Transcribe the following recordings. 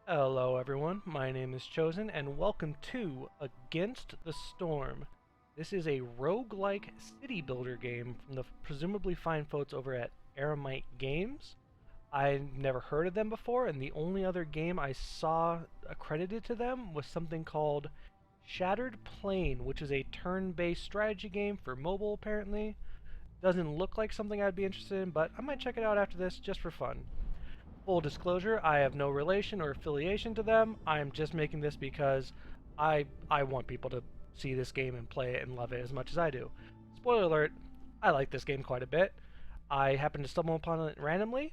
Hello everyone, my name is Chosen and welcome to Against the Storm. This is a roguelike city builder game from the presumably fine folks over at Aramite Games. I've never heard of them before, and the only other game I saw accredited to them was something called Shattered Plane, which is a turn-based strategy game for mobile apparently. Doesn't look like something I'd be interested in, but I might check it out after this just for fun. Full disclosure, I have no relation or affiliation to them. I'm just making this because I want people to see this game and play it and love it as much as I do. Spoiler alert, I like this game quite a bit. I happened to stumble upon it randomly,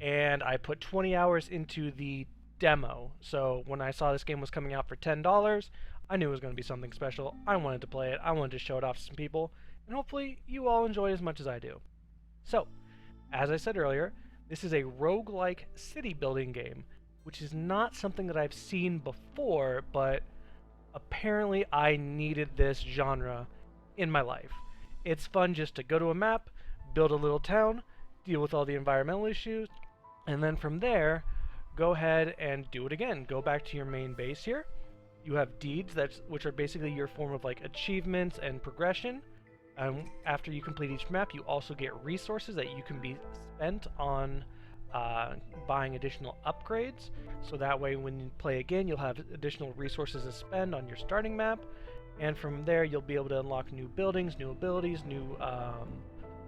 and I put 20 hours into the demo. So when I saw this game was coming out for $10, I knew it was going to be something special. I wanted to play it. I wanted to show it off to some people, and hopefully you all enjoy it as much as I do. So, as I said earlier, this is a roguelike city building game, which is not something that I've seen before, but apparently I needed this genre in my life. It's fun just to go to a map, build a little town, deal with all the environmental issues, and then from there, go ahead and do it again. Go back to your main base here. You have deeds, which are basically your form of like achievements and progression. After you complete each map, you also get resources that you can be spent on buying additional upgrades. So that way, when you play again, you'll have additional resources to spend on your starting map. And from there, you'll be able to unlock new buildings, new abilities, new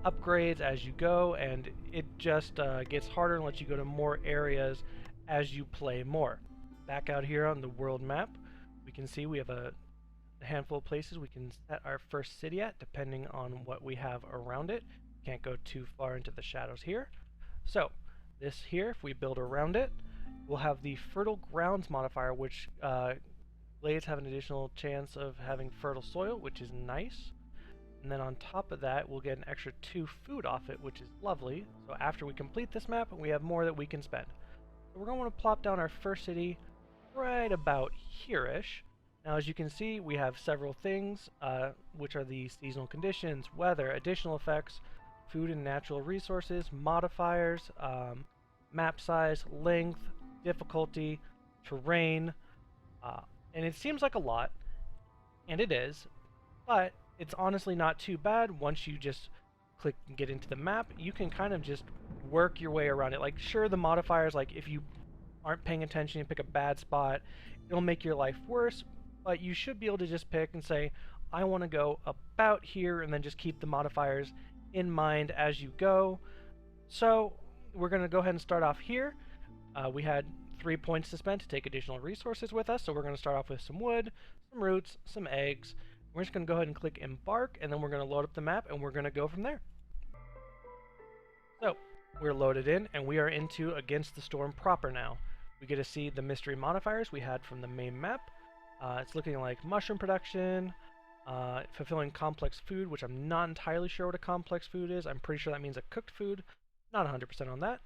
upgrades as you go. And it just gets harder and lets you go to more areas as you play more. Back out here on the world map, we can see we have a handful of places we can set our first city at depending on what we have around it. Can't go too far into the shadows here. So this here, if we build around it, we'll have the fertile grounds modifier, which glades have an additional chance of having fertile soil, which is nice. And then on top of that, we'll get an extra 2 food off it, which is lovely. So after we complete this map, we have more that we can spend. So we're going to want to plop down our first city right about here-ish. Now, as you can see, we have several things, which are the seasonal conditions, weather, additional effects, food and natural resources, modifiers, map size, length, difficulty, terrain, and it seems like a lot, and it is, but it's honestly not too bad. Once you just click and get into the map, you can kind of just work your way around it. Like, sure, the modifiers, like if you aren't paying attention and pick a bad spot, it'll make your life worse, but you should be able to just pick and say, I want to go about here, and then just keep the modifiers in mind as you go. So we're going to go ahead and start off here. We had 3 points to spend to take additional resources with us, so we're going to start off with some wood, some roots, some eggs. We're just going to go ahead and click embark, and then we're going to load up the map, and we're going to go from there. So we're loaded in, and we are into Against the Storm proper now. We get to see the mystery modifiers we had from the main map. It's looking like mushroom production, fulfilling complex food, which I'm not entirely sure what a complex food is. I'm pretty sure that means a cooked food. Not 100% on that.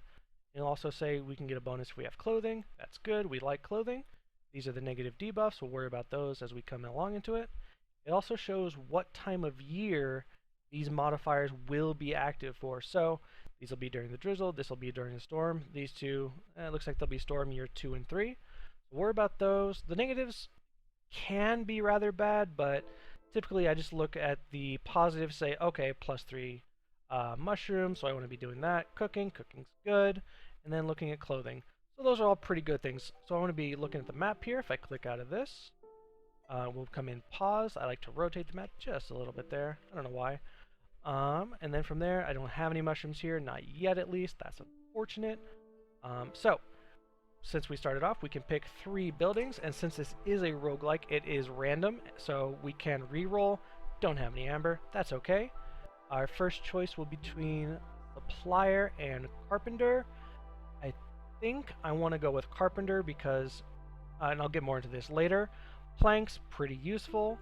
It'll also say we can get a bonus if we have clothing. That's good. We like clothing. These are the negative debuffs. We'll worry about those as we come along into it. It also shows what time of year these modifiers will be active for. So these will be during the drizzle. This will be during the storm. These two, it looks like they'll be storm year 2 and 3. So worry about those. The negatives can be rather bad, but typically I just look at the positives, say, okay, +3 mushrooms, so I want to be doing that. Cooking's good, and then looking at clothing. So those are all pretty good things. So I want to be looking at the map here. If I click out of this, we'll come in pause. I like to rotate the map just a little bit there. I don't know why. And then from there, I don't have any mushrooms here, not yet at least. That's unfortunate. So since we started off, we can pick 3 buildings, and since this is a roguelike, it is random, so we can re-roll. Don't have any amber, that's okay. Our first choice will be between supplier and carpenter. I think I want to go with carpenter because, and I'll get more into this later, planks, pretty useful.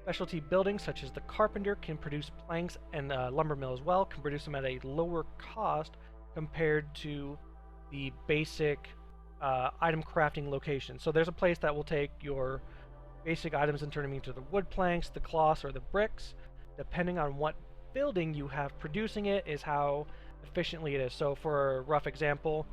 Specialty buildings such as the carpenter can produce planks, and lumber mill as well, can produce them at a lower cost compared to the basic item crafting location. So there's a place that will take your basic items and turn them into the wood planks, the cloths, or the bricks. Depending on what building you have producing it is how efficiently it is. So for a rough example,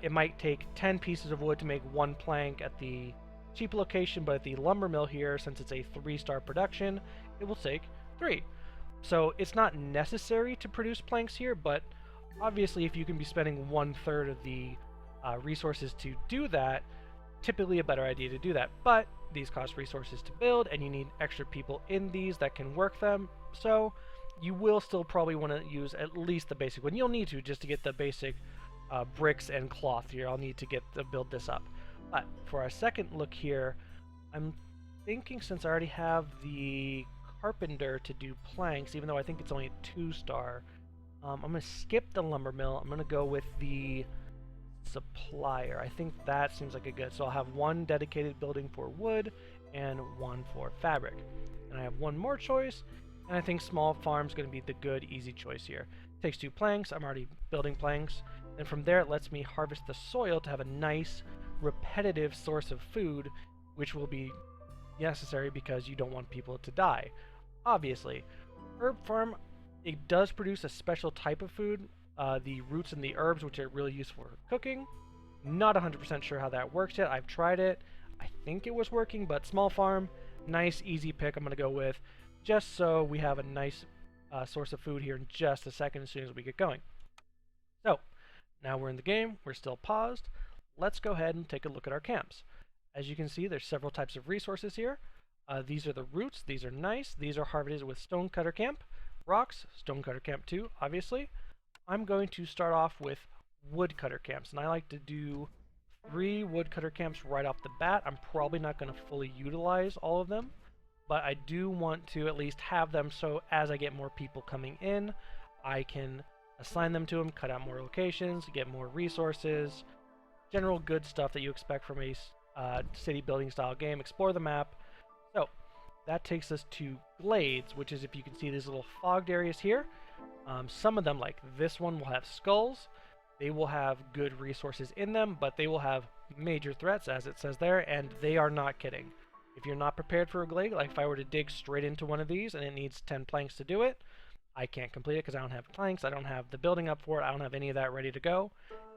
It might take 10 pieces of wood to make one plank at the cheap location, but at the lumber mill here, since it's a 3-star production, it will take 3. So it's not necessary to produce planks here, but obviously if you can be spending 1/3 of the resources to do that, typically a better idea to do that. But these cost resources to build, and you need extra people in these that can work them, so you will still probably want to use at least the basic one. You'll need to just to get the basic bricks and cloth here. I'll need to build this up. But for our second look here, I'm thinking since I already have the carpenter to do planks, even though I think it's only a 2-star, I'm going to skip the lumber mill. I'm going to go with the supplier. I think that seems like a good. So I'll have one dedicated building for wood and one for fabric. And I have one more choice, and I think small farm's going to be the good, easy choice here. Takes 2 planks. I'm already building planks. And from there, it lets me harvest the soil to have a nice, repetitive source of food, which will be necessary because you don't want people to die. Obviously, herb farm, it does produce a special type of food, the roots and the herbs, which are really useful for cooking. Not 100% sure how that works yet. I've tried it. I think it was working, but small farm, nice, easy pick I'm going to go with, just so we have a nice source of food here in just a second as soon as we get going. So, now we're in the game. We're still paused. Let's go ahead and take a look at our camps. As you can see, there's several types of resources here. These are the roots. These are nice. These are harvested with Stonecutter Camp. Rocks, Stonecutter Camp 2, obviously. I'm going to start off with Woodcutter Camps, and I like to do 3 Woodcutter Camps right off the bat. I'm probably not going to fully utilize all of them, but I do want to at least have them so as I get more people coming in, I can assign them to them, cut out more locations, get more resources, general good stuff that you expect from a city building style game. Explore the map. So that takes us to glades, which is, if you can see these little fogged areas here, some of them, like this one, will have skulls. They will have good resources in them, but they will have major threats, as it says there, and they are not kidding. If you're not prepared for a glade, like if I were to dig straight into one of these and it needs 10 planks to do it, I can't complete it because I don't have planks, I don't have the building up for it, I don't have any of that ready to go.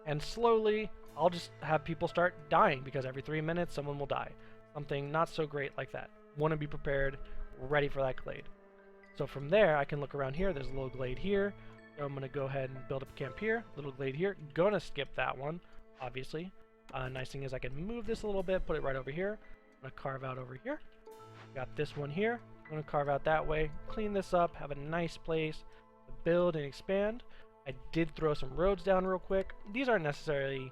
And slowly, I'll just have people start dying because every 3 minutes someone will die. Something not so great like that. Want to be prepared, ready for that glade. So from there, I can look around here. There's a little glade here. So I'm going to go ahead and build up a camp here. Little glade here. Gonna skip that one, obviously. Nice thing is I can move this a little bit, put it right over here. I'm going to carve out over here. Got this one here. I'm going to carve out that way. Clean this up. Have a nice place to build and expand. I did throw some roads down real quick. These aren't necessarily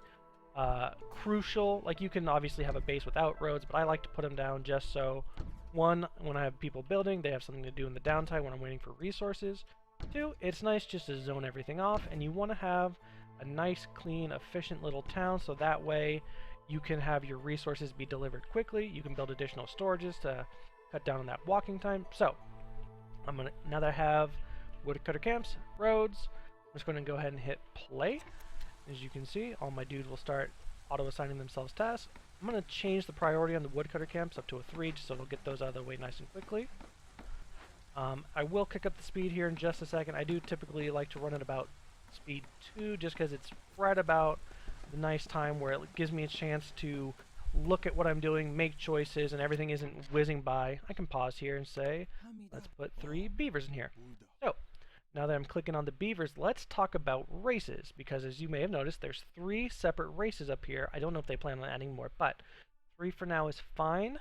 crucial. Like, you can obviously have a base without roads, but I like to put them down just so, one, when I have people building, they have something to do in the downtime when I'm waiting for resources. 2, it's nice just to zone everything off, and you want to have a nice, clean, efficient little town, so that way you can have your resources be delivered quickly. You can build additional storages to cut down on that walking time. So, now that I have Woodcutter Camps, roads, I'm just going to go ahead and hit play. As you can see, all my dudes will start auto-assigning themselves tasks. I'm going to change the priority on the Woodcutter Camps up to a 3, just so it'll get those out of the way nice and quickly. I will kick up the speed here in just a second. I do typically like to run at about speed 2, just because it's right about the nice time where it gives me a chance to look at what I'm doing, make choices, and everything isn't whizzing by. I can pause here and say, let's put 3 beavers in here. So, now that I'm clicking on the beavers, let's talk about races, because as you may have noticed, there's 3 separate races up here. I don't know if they plan on adding more, but 3 for now is fine.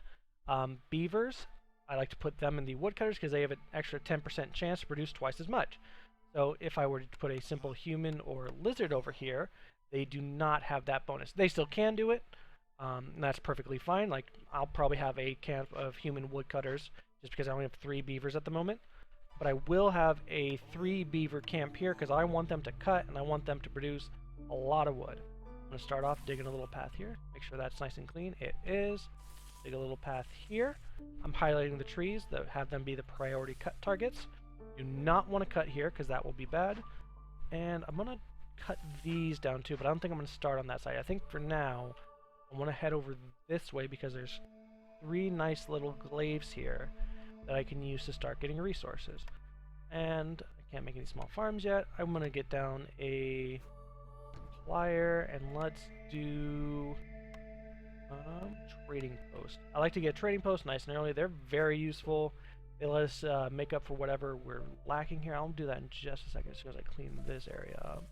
Beavers, I like to put them in the woodcutters because they have an extra 10% chance to produce twice as much. So if I were to put a simple human or lizard over here, they do not have that bonus. They still can do it, and that's perfectly fine. Like, I'll probably have a camp of human woodcutters just because I only have 3 beavers at the moment. But I will have a 3 beaver camp here because I want them to cut and I want them to produce a lot of wood. I'm going to start off digging a little path here. Make sure that's nice and clean. It is. Dig a little path here. I'm highlighting the trees that have them be the priority cut targets. Do not want to cut here because that will be bad. And I'm going to cut these down too, but I don't think I'm going to start on that side. I think for now, I want to head over this way because there's 3 nice little glaives here that I can use to start getting resources. And I can't make any small farms yet. I'm going to get down a flyer, and let's do trading post. I like to get trading posts nice and early. They're very useful. They let us make up for whatever we're lacking here. I'll do that in just a second as soon as I clean this area up.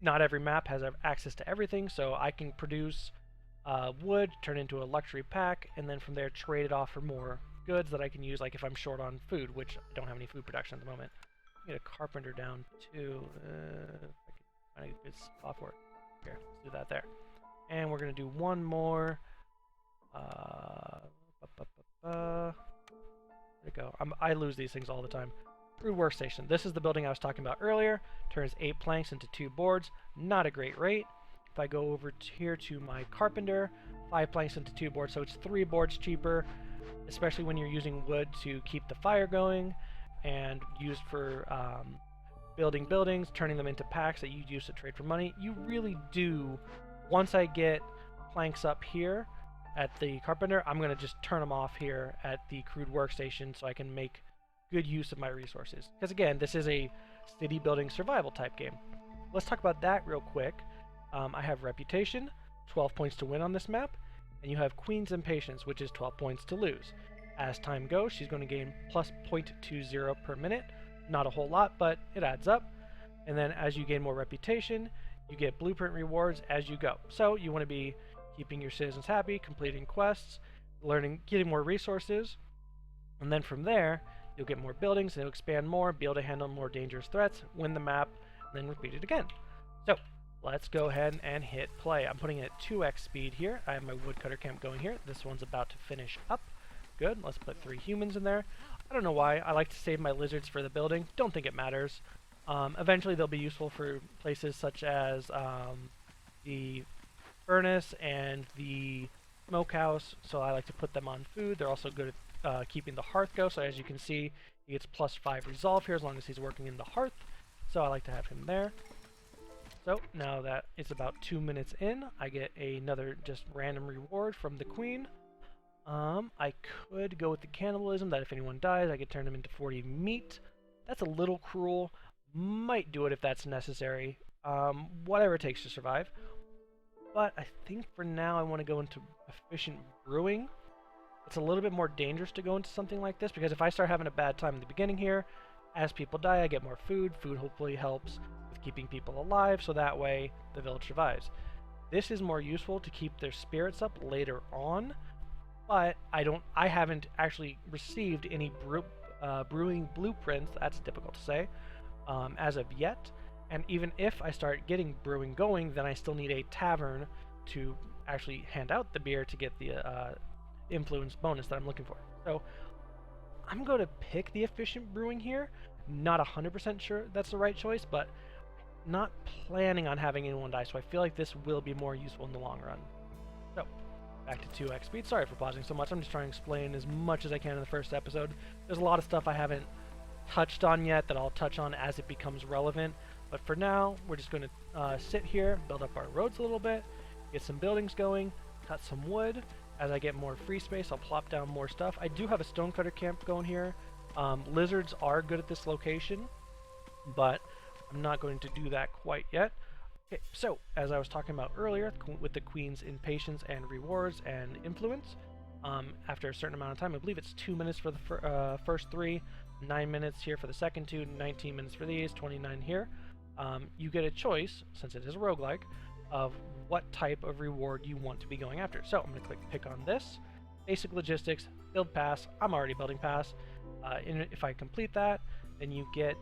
Not every map has access to everything, so I can produce wood, turn into a luxury pack, and then from there trade it off for more goods that I can use, like if I'm short on food, which I don't have any food production at the moment. Get a carpenter down too. If I can find a good spot for it. Here, let's do that there. And we're gonna do one more. Where'd it go? I lose these things all the time. Crude workstation. This is the building I was talking about earlier. Turns 8 planks into 2 boards. Not a great rate. If I go over here to my carpenter, 5 planks into 2 boards, so it's 3 boards cheaper, especially when you're using wood to keep the fire going and used for building buildings, turning them into packs that you use to trade for money. You really do, once I get planks up here at the carpenter, I'm going to just turn them off here at the crude workstation so I can make good use of my resources. Because again, this is a city building survival type game. Let's talk about that real quick. I have reputation, 12 points to win on this map, and you have Queen's Impatience, which is 12 points to lose. As time goes, she's going to gain plus 0.20 per minute. Not a whole lot, but it adds up. And then as you gain more reputation, you get blueprint rewards as you go. So you want to be keeping your citizens happy, completing quests, getting more resources, and then from there, you'll get more buildings, and it'll expand more, be able to handle more dangerous threats, win the map, and then repeat it again. So let's go ahead and hit play. I'm putting it at 2x speed here. I have my woodcutter camp going here. This one's about to finish up. Good. Let's put 3 humans in there. I don't know why. I like to save my lizards for the building. Don't think it matters. Eventually they'll be useful for places such as the furnace and the smokehouse, so I like to put them on food. They're also good at keeping the hearth go, so as you can see, he gets plus 5 resolve here as long as he's working in the hearth, so I like to have him there. So now that it's about 2 minutes in, I get another just random reward from the queen. I could go with the cannibalism, that if anyone dies I could turn them into 40 meat. That's a little cruel. Might do it if that's necessary. Whatever it takes to survive. But I think for now I want to go into efficient brewing. It's a little bit more dangerous to go into something like this, because if I start having a bad time in the beginning here, as people die I get more food. Food hopefully helps with keeping people alive, so that way the village survives. This is more useful to keep their spirits up later on, but I haven't actually received any brewing blueprints, that's difficult to say, as of yet. And even if I start getting brewing going, then I still need a tavern to actually hand out the beer to get the influence bonus that I'm looking for. So I'm going to pick the efficient brewing here. Not 100% sure that's the right choice, but not planning on having anyone die, so I feel like this will be more useful in the long run. So back to 2x speed. Sorry for pausing so much. I'm just trying to explain as much as I can in the first episode. There's a lot of stuff I haven't touched on yet that I'll touch on as it becomes relevant. But for now, we're just going to sit here, build up our roads a little bit, get some buildings going, cut some wood. As I get more free space, I'll plop down more stuff. I do have a stonecutter camp going here. Lizards are good at this location, but I'm not going to do that quite yet. Okay, so as I was talking about earlier, with the Queen's Impatience and rewards and influence, after a certain amount of time, I believe it's 2 minutes for the first 3, 9 minutes here for the second 2, 19 minutes for these, 29 here. You get a choice, since it is a roguelike, of what type of reward you want to be going after. So I'm going to click pick on this. Basic logistics, build pass. I'm already building pass. If I complete that, then you get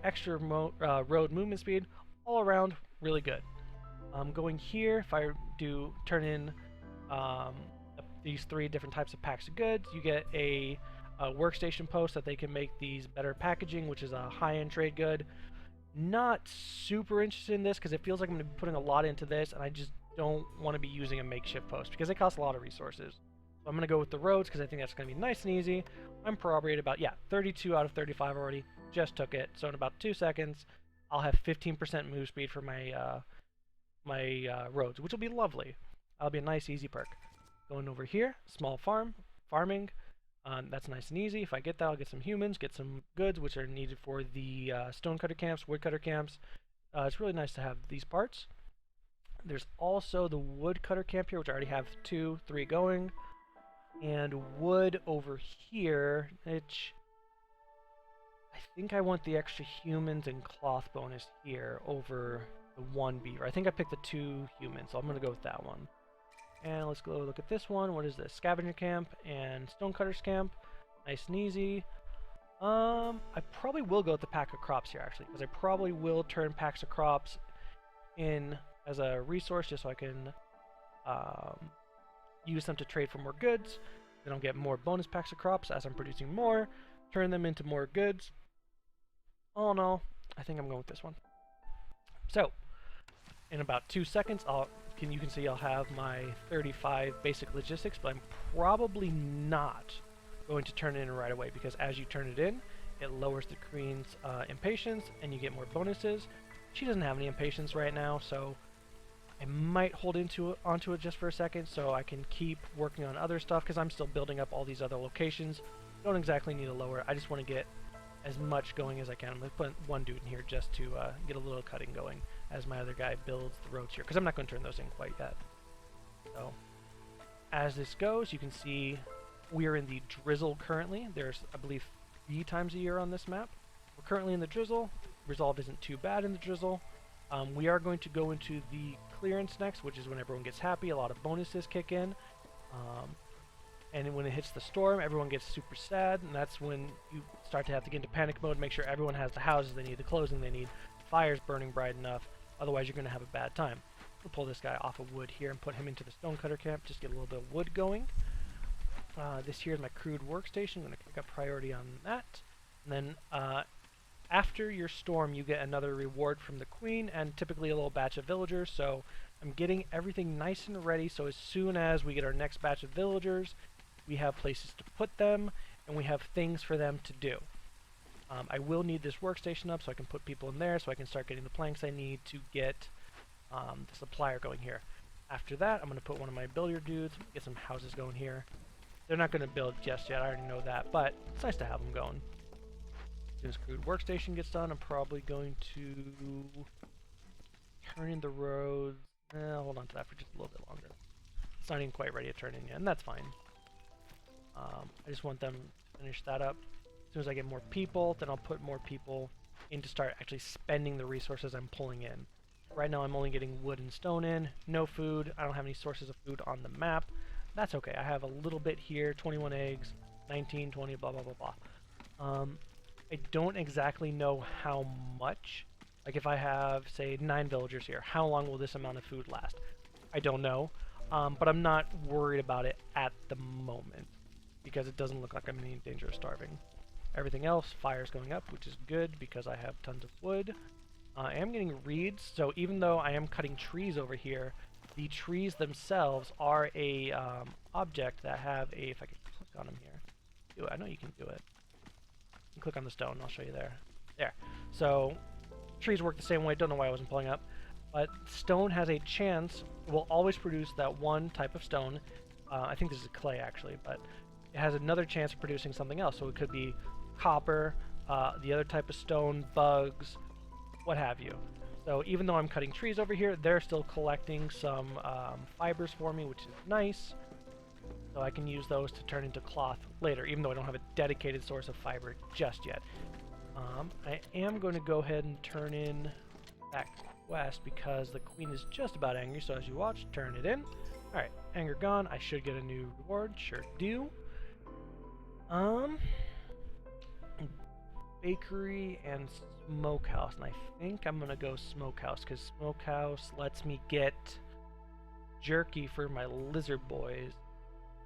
extra road movement speed. All around, really good. Going here, if I do turn in these 3 different types of packs of goods, you get a workstation post that they can make these better packaging, which is a high-end trade good. Not super interested in this because it feels like I'm going to be putting a lot into this, and I just don't want to be using a makeshift post because it costs a lot of resources. So I'm going to go with the roads because I think that's going to be nice and easy. I'm probably at about, 32 out of 35 already. Just took it. So in about 2 seconds, I'll have 15% move speed for my roads, which will be lovely. That'll be a nice, easy perk. Going over here, small farming. That's nice and easy. If I get that, I'll get some humans, get some goods, which are needed for the stonecutter camps, woodcutter camps, it's really nice to have these parts. There's also the woodcutter camp here, which I already have 2, 3 going. And wood over here, which I think I want the extra humans and cloth bonus here over the 1 beaver. I think I picked the 2 humans, so I'm going to go with that one. And let's go look at this one. What is this? Scavenger camp and stonecutters camp. Nice and easy. I probably will go with the pack of crops here, actually, because I probably will turn packs of crops in as a resource just so I can use them to trade for more goods. Then I'll get more bonus packs of crops as I'm producing more, turn them into more goods. All in all, I think I'm going with this one. So, in about 2 seconds, you can see I'll have my 35 basic logistics, but I'm probably not going to turn it in right away, because as you turn it in, it lowers the queen's impatience, and you get more bonuses. She doesn't have any impatience right now, so I might hold onto it just for a second so I can keep working on other stuff, because I'm still building up all these other locations. Don't exactly need to lower it. I just want to get as much going as I can. I'm going to put 1 dude in here just to get a little cutting going as my other guy builds the roads here, because I'm not going to turn those in quite yet. So, as this goes, you can see we're in the drizzle currently. There's, I believe, 3 times a year on this map. We're currently in the drizzle. Resolve isn't too bad in the drizzle. We are going to go into the clearance next, which is when everyone gets happy. A lot of bonuses kick in. And when it hits the storm, everyone gets super sad, and that's when you start to have to get into panic mode, make sure everyone has the houses they need, the clothing they need, fires burning bright enough, otherwise you're going to have a bad time. We'll pull this guy off of wood here and put him into the stonecutter camp, just get a little bit of wood going. This here is my crude workstation. I'm going to click up priority on that. And then after your storm, you get another reward from the queen and typically a little batch of villagers. So I'm getting everything nice and ready, so as soon as we get our next batch of villagers, we have places to put them and we have things for them to do. I will need this workstation up so I can put people in there so I can start getting the planks I need to get the supplier going here. After that, I'm going to put one of my builder dudes, get some houses going here. They're not going to build just yet, I already know that, but it's nice to have them going. As soon as crude workstation gets done, I'm probably going to turn in the roads. Hold on to that for just a little bit longer. It's not even quite ready to turn in yet, and that's fine. I just want them to finish that up. As soon as I get more people, then I'll put more people in to start actually spending the resources I'm pulling in. Right now I'm only getting wood and stone in, no food. I don't have any sources of food on the map. That's okay. I have a little bit here, 21 eggs, 19, 20, blah, blah, blah, blah. I don't exactly know how much. Like if I have, say, 9 villagers here, how long will this amount of food last? I don't know, but I'm not worried about it at the moment, because it doesn't look like I'm in any danger of starving. Everything else, fire's going up, which is good because I have tons of wood. I am getting reeds, so even though I am cutting trees over here, the trees themselves are a object that have a, if I can click on them here. Do it. I know you can do it. You can click on the stone, I'll show you there. There. So, trees work the same way, don't know why I wasn't pulling up. But stone has a chance, it will always produce that one type of stone. I think this is clay actually, but it has another chance of producing something else. So it could be copper, the other type of stone, bugs, what have you. So even though I'm cutting trees over here, they're still collecting some fibers for me, which is nice. So I can use those to turn into cloth later, even though I don't have a dedicated source of fiber just yet. I am going to go ahead and turn in that quest because the queen is just about angry, so as you watch, turn it in. Alright, anger gone. I should get a new reward. Sure do. Bakery and smokehouse, and I think I'm gonna go smokehouse because smokehouse lets me get jerky for my lizard boys.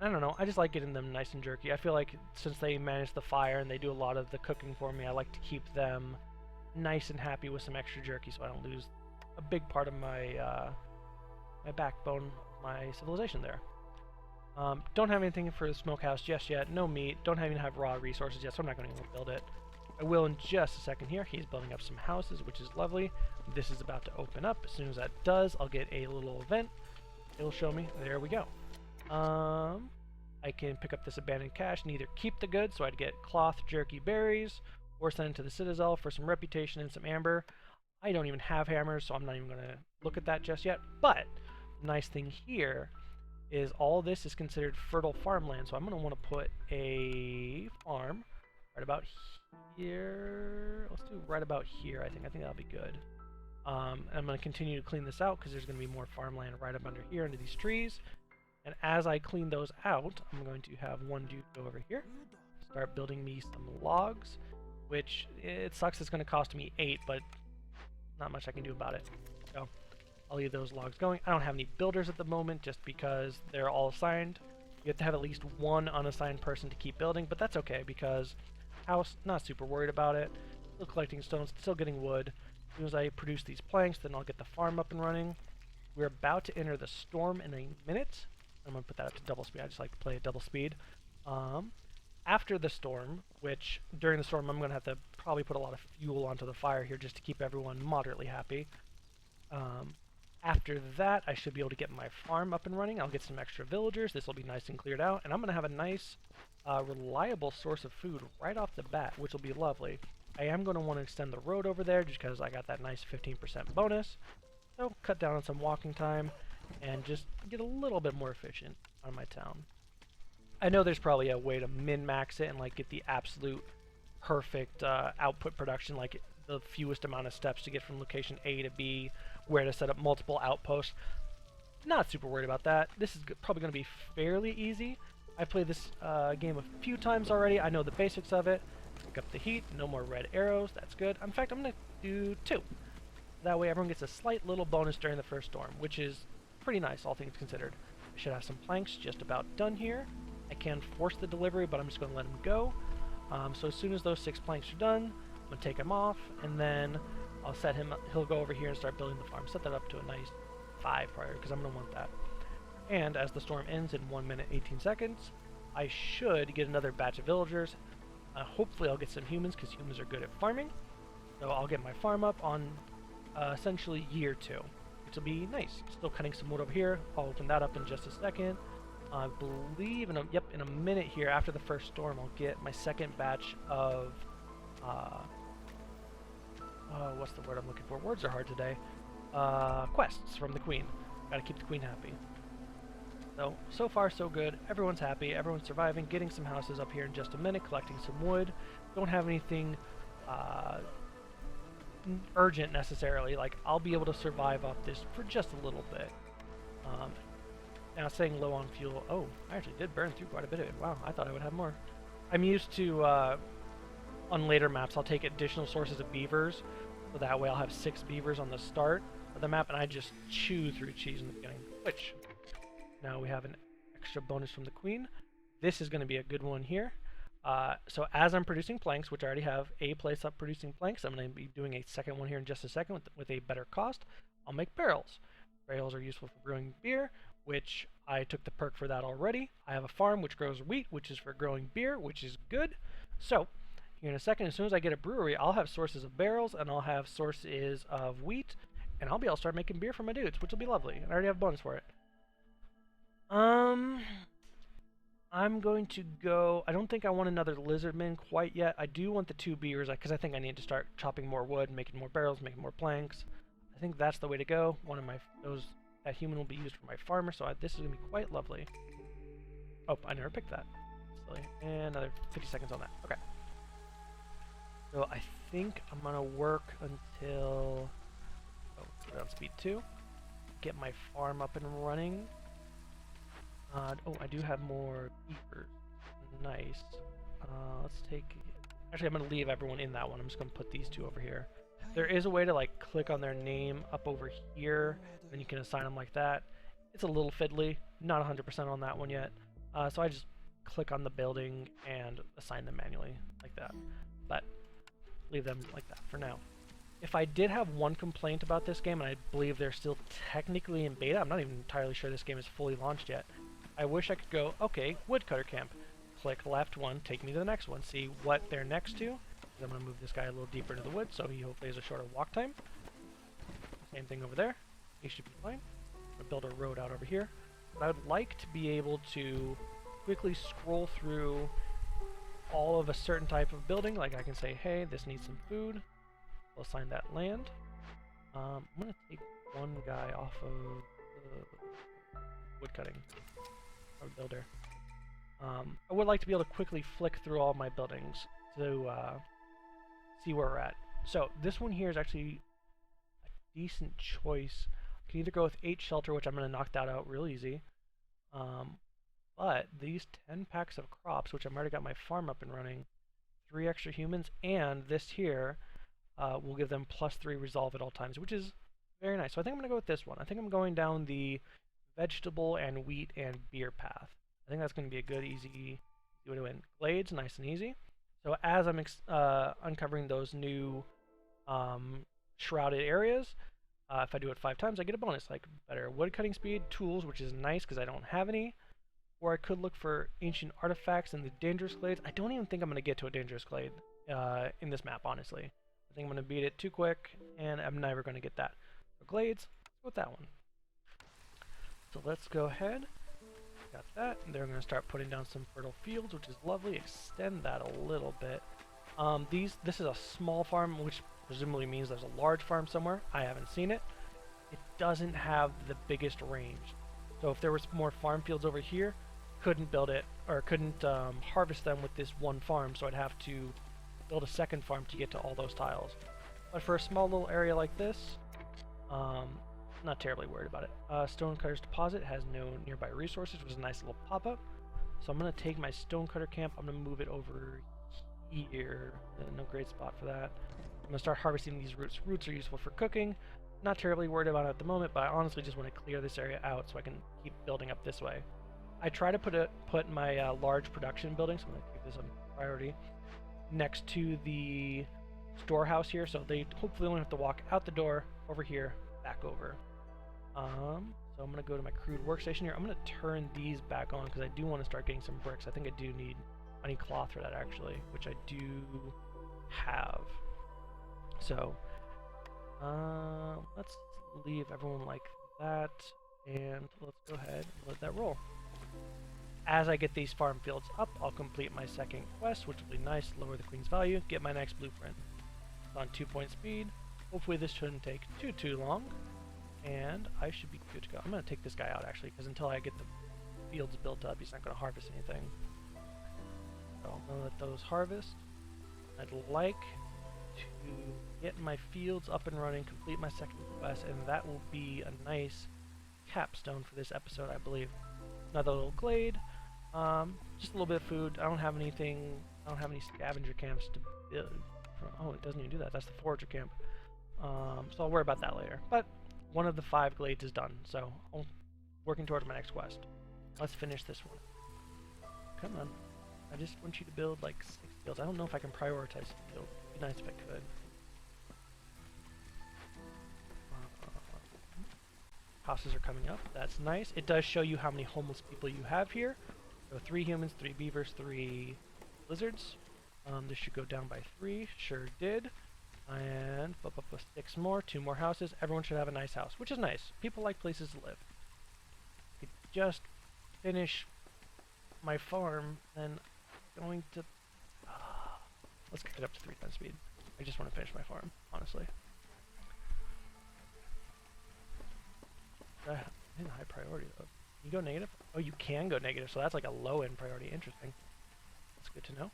I don't know, I just like getting them nice and jerky. I feel like since they manage the fire and they do a lot of the cooking for me, I like to keep them nice and happy with some extra jerky so I don't lose a big part of my my backbone, my civilization there. Don't have anything for the smokehouse just yet, no meat, don't even have raw resources yet, so I'm not going to build it. I will in just a second here. He's building up some houses, which is lovely. This is about to open up. As soon as that does, I'll get a little event. It'll show me. There we go. I can pick up this abandoned cache and either keep the goods, so I'd get cloth, jerky, berries, or send it to the citadel for some reputation and some amber. I don't even have hammers, so I'm not even going to look at that just yet. But the nice thing here is all this is considered fertile farmland, so I'm going to want to put a farm right about here. Let's do right about here, I think. I think that'll be good. I'm going to continue to clean this out because there's going to be more farmland right up under here, under these trees. And as I clean those out, I'm going to have one dude go over here, start building me some logs, which it sucks it's going to cost me 8, but not much I can do about it. So I'll leave those logs going. I don't have any builders at the moment just because they're all assigned. You have to have at least one unassigned person to keep building, but that's okay because house, not super worried about it. Still collecting stones, still getting wood. As soon as I produce these planks, then I'll get the farm up and running. We're about to enter the storm in a minute. I'm going to put that up to double speed. I just like to play at double speed. After the storm, which during the storm I'm going to have to probably put a lot of fuel onto the fire here just to keep everyone moderately happy. After that, I should be able to get my farm up and running. I'll get some extra villagers. This will be nice and cleared out. And I'm going to have a nice, reliable source of food right off the bat, which will be lovely. I am going to want to extend the road over there just because I got that nice 15% bonus. So cut down on some walking time and just get a little bit more efficient on my town. I know there's probably a way to min-max it and like get the absolute perfect output production, like the fewest amount of steps to get from location A to B, where to set up multiple outposts. Not super worried about that. This is probably going to be fairly easy. I played this game a few times already. I know the basics of it. Pick up the heat, no more red arrows, that's good. In fact, I'm going to do 2. That way everyone gets a slight little bonus during the first storm, which is pretty nice, all things considered. I should have some planks just about done here. I can force the delivery, but I'm just going to let him go. So as soon as those 6 planks are done, I'm going to take him off, and then I'll set him up. He'll go over here and start building the farm. Set that up to a nice 5 prior, because I'm going to want that. And as the storm ends in 1 minute 18 seconds, I should get another batch of villagers. Hopefully I'll get some humans, because humans are good at farming. So I'll get my farm up on essentially year 2, which will be nice. Still cutting some wood over here. I'll open that up in just a second. I believe in a minute here after the first storm I'll get my second batch of what's the word I'm looking for? Words are hard today. Quests from the Queen. Gotta keep the Queen happy. So far so good. Everyone's happy, everyone's surviving, getting some houses up here in just a minute, collecting some wood. Don't have anything urgent necessarily. Like, I'll be able to survive off this for just a little bit. Now, saying low on fuel. Oh, I actually did burn through quite a bit of it. Wow, I thought I would have more. I'm used to, on later maps, I'll take additional sources of beavers. So that way I'll have 6 beavers on the start of the map, and I just chew through cheese in the beginning. Which, now we have an extra bonus from the Queen. This is going to be a good one here. So as I'm producing planks, which I already have a place up producing planks, I'm going to be doing a second one here in just a second with a better cost. I'll make barrels. Barrels are useful for brewing beer, which I took the perk for that already. I have a farm which grows wheat, which is for growing beer, which is good. So, here in a second, as soon as I get a brewery, I'll have sources of barrels, and I'll have sources of wheat, and I'll be able to start making beer for my dudes, which will be lovely. And I already have a bonus for it. I'm going to go... I don't think I want another lizardman quite yet. I do want the 2 beers, because I think I need to start chopping more wood, making more barrels, making more planks. I think that's the way to go. One of that human will be used for my farmer, so this is going to be quite lovely. Oh, I never picked that. Silly. And another 50 seconds on that. Okay. So I think I'm going to work until... Oh, put it on speed 2. Get my farm up and running. Oh, I do have more beavers. Nice. Let's take... Actually, I'm going to leave everyone in that one. I'm just going to put these 2 over here. There is a way to like click on their name up over here, and you can assign them like that. It's a little fiddly, not 100% on that one yet. So I just click on the building and assign them manually like that. But leave them like that for now. If I did have one complaint about this game, and I believe they're still technically in beta, I'm not even entirely sure this game is fully launched yet. I wish I could go, okay, woodcutter camp. Click left one, take me to the next one, see what they're next to. I'm going to move this guy a little deeper into the woods, so he hopefully has a shorter walk time. Same thing over there. He should be fine. I'm going to build a road out over here. But I would like to be able to quickly scroll through all of a certain type of building. Like I can say, hey, this needs some food. We'll assign that land. I'm gonna take one guy off of the woodcutting or builder. I would like to be able to quickly flick through all my buildings to see where we're at. So this one here is actually a decent choice. I can either go with 8 shelter, which I'm going to knock that out real easy. But these 10 packs of crops, which I've already got my farm up and running, 3 extra humans, and this here will give them +3 resolve at all times, which is very nice. So I think I'm going to go with this one. I think I'm going down the vegetable and wheat and beer path. I think that's going to be a good, easy way to win. Glades, nice and easy. So as I'm uncovering those new shrouded areas, if I do it 5 times, I get a bonus, like better wood cutting speed, tools, which is nice because I don't have any. Or I could look for ancient artifacts in the dangerous glades. I don't even think I'm going to get to a dangerous glade in this map, honestly. I think I'm going to beat it too quick, and I'm never going to get that. So glades, let's go with that one. So let's go ahead. Got that. And they're going to start putting down some fertile fields, which is lovely. Extend that a little bit. This is a small farm, which presumably means there's a large farm somewhere. I haven't seen it. It doesn't have the biggest range. So if there was more farm fields over here, couldn't build it, or couldn't harvest them with this one farm, so I'd have to build a second farm to get to all those tiles. But for a small little area like this, not terribly worried about it. Stonecutter's Deposit has no nearby resources, which is a nice little pop-up. So I'm going to take my Stonecutter camp, I'm going to move it over here. No great spot for that. I'm going to start harvesting these roots. Roots are useful for cooking. Not terribly worried about it at the moment, but I honestly just want to clear this area out so I can keep building up this way. I try to put my large production building, so I'm going to keep this on priority, next to the storehouse here, so they hopefully only have to walk out the door, over here, back over. So I'm going to go to my crude workstation here. I'm going to turn these back on because I do want to start getting some bricks. I think I need cloth for that actually, which I do have. So let's leave everyone like that, and let's go ahead and let that roll. As I get these farm fields up, I'll complete my second quest, which will be nice, lower the queen's value, get my next blueprint. It's on 2-point speed. Hopefully this shouldn't take too long, and I should be good to go. I'm going to take this guy out actually, because until I get the fields built up, he's not going to harvest anything. So I'm going to let those harvest. I'd like to get my fields up and running, complete my second quest, and that will be a nice capstone for this episode, I believe. Another little glade, just a little bit of food. I don't have anything, I don't have any scavenger camps to build. Oh, it doesn't even do that, that's the forager camp. So I'll worry about that later. But one of the 5 glades is done, so I'm working towards my next quest. Let's finish this one. Come on. I just want you to build like 6 fields. I don't know if I can prioritize fields. It'd be nice if I could. Houses are coming up. That's nice. It does show you how many homeless people you have here. So 3 humans, 3 beavers, 3 lizards. This should go down by 3. Sure did. And 6 more. 2 more houses. Everyone should have a nice house, which is nice. People like places to live. I could just finish my farm, then going to... let's get it up to 3 times speed. I just want to finish my farm, honestly. In high priority though. You go negative? Oh, you can go negative, so that's like a low end priority. Interesting. That's good to know.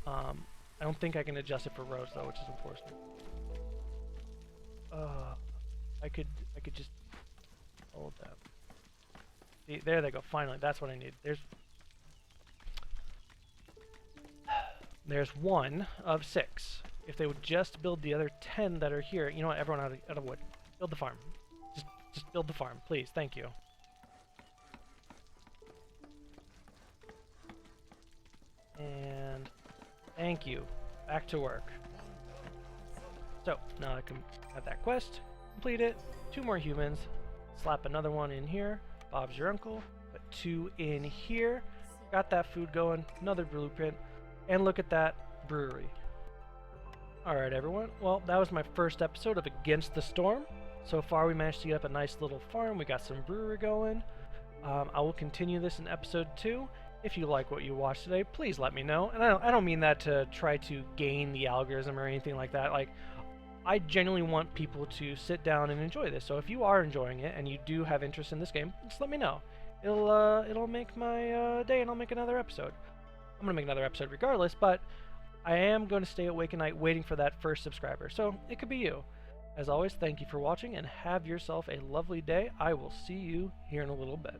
I don't think I can adjust it for roads though, which is unfortunate. I could just hold that. See, there they go. Finally, that's what I need. There's 1 of 6. If they would just build the other 10 that are here, you know what? Everyone out of wood. Build the farm. Just build the farm, please. Thank you. And thank you. Back to work. So now I can have that quest, complete it. 2 more humans. Slap another one in here. Bob's your uncle. Put 2 in here. Got that food going. Another blueprint. And look at that brewery. Alright everyone, well that was my first episode of Against the Storm. So far we managed to get up a nice little farm, we got some brewery going. I will continue this in episode 2. If you like what you watched today, please let me know. And I don't mean that to try to gain the algorithm or anything like that. Like, I genuinely want people to sit down and enjoy this. So if you are enjoying it and you do have interest in this game, just let me know. It'll make my day, and I'll make another episode. I'm gonna make another episode regardless, but I am going to stay awake at night waiting for that first subscriber. So it could be you. As always, thank you for watching and have yourself a lovely day. I will see you here in a little bit.